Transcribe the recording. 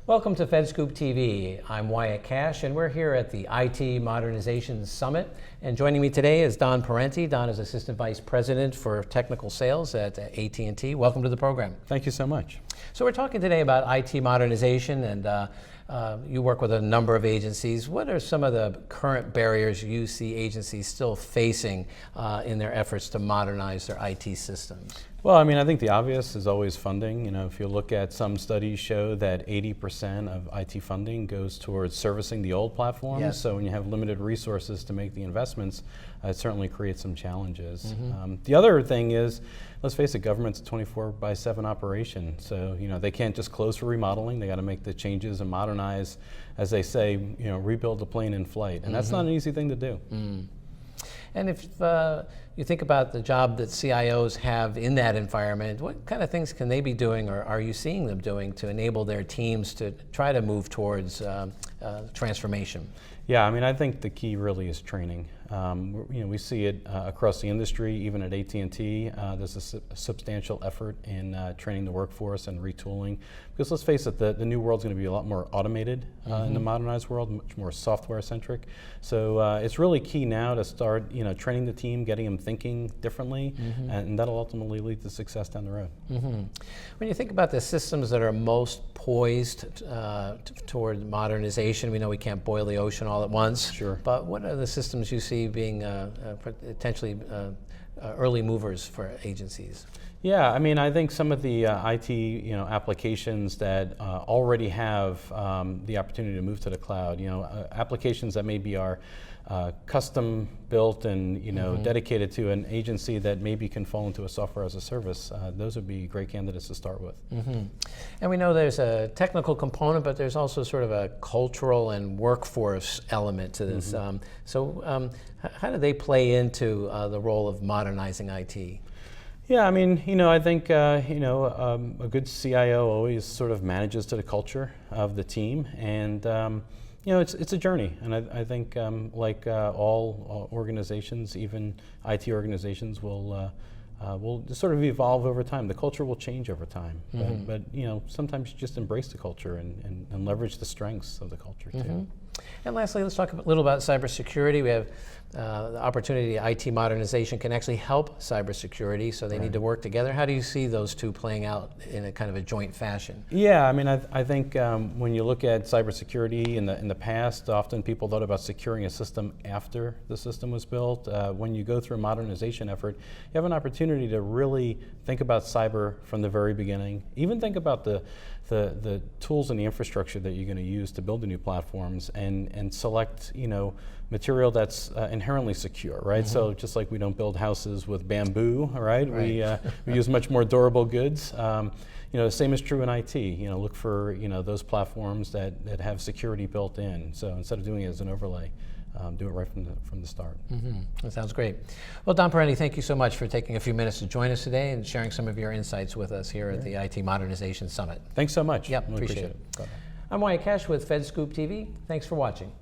Welcome to FedScoop TV. I'm Wyatt Cash, and we're here at the IT Modernization Summit. And joining me today is Don Parente. Don is Assistant Vice President for Technical Sales at AT&T. Welcome to the program. Thank you so much. So we're talking today about IT modernization, and you work with a number of agencies. What are some of the current barriers you see agencies still facing in their efforts to modernize their IT systems? Well, I mean, I think the obvious is always funding. You know, if you look at some studies show that 80% of IT funding goes towards servicing the old platforms. Yes. So when you have limited resources to make the investments, it certainly creates some challenges. The other thing is, let's face it, government's a 24/7 operation. So, you know, they can't just close for remodeling. They got to make the changes and modernize, as they say, you know, rebuild the plane in flight. And that's not an easy thing to do. And if you think about the job that CIOs have in that environment, what kind of things can they be doing, or are you seeing them doing, to enable their teams to try to move towards transformation? Yeah, I mean, I think the key really is training. You know, we see it across the industry, even at AT&T. There's a substantial effort in training the workforce and retooling. Because let's face it, the new world's going to be a lot more automated in the modernized world, much more software-centric. So it's really key now to start, you know, training the team, getting them thinking differently, and that'll ultimately lead to success down the road. When you think about the systems that are most poised toward modernization, we know we can't boil the ocean all at once. Sure. But what are the systems you see being potentially early movers for agencies? Yeah, I mean, I think some of the IT, you know, applications that already have the opportunity to move to the cloud, you know, applications that maybe are custom built and, you know, dedicated to an agency that maybe can fall into a software as a service, those would be great candidates to start with. And we know there's a technical component, but there's also sort of a cultural and workforce element to this. So how do they play into the role of modernizing IT? Yeah, I mean, you know, I think, you know, a good CIO always sort of manages to the culture of the team, and, you know, it's a journey. And I think, like all organizations, even IT organizations will sort of evolve over time. The culture will change over time. But you know, sometimes you just embrace the culture and leverage the strengths of the culture too. And lastly, let's talk a little about cybersecurity. We have the opportunity, IT modernization can actually help cybersecurity, so they need to work together. How do you see those two playing out in a kind of a joint fashion? Yeah, I mean, I think when you look at cybersecurity in the past, often people thought about securing a system after the system was built. When you go through a modernization effort, you have an opportunity to really think about cyber from the very beginning. Even think about the tools and the infrastructure that you're going to use to build the new platforms, and select, you know, material that's inherently secure, right? So just like we don't build houses with bamboo, right? We use much more durable goods. You know, the same is true in IT. You know, look for, you know, those platforms that have security built in. So instead of doing it as an overlay, do it right from the start. That sounds great. Well, Don Parente, thank you so much for taking a few minutes to join us today and sharing some of your insights with us here at the IT Modernization Summit. Thanks so much. Yep, Really appreciate it. Bye-bye. I'm Wyatt Cash with FedScoop TV. Thanks for watching.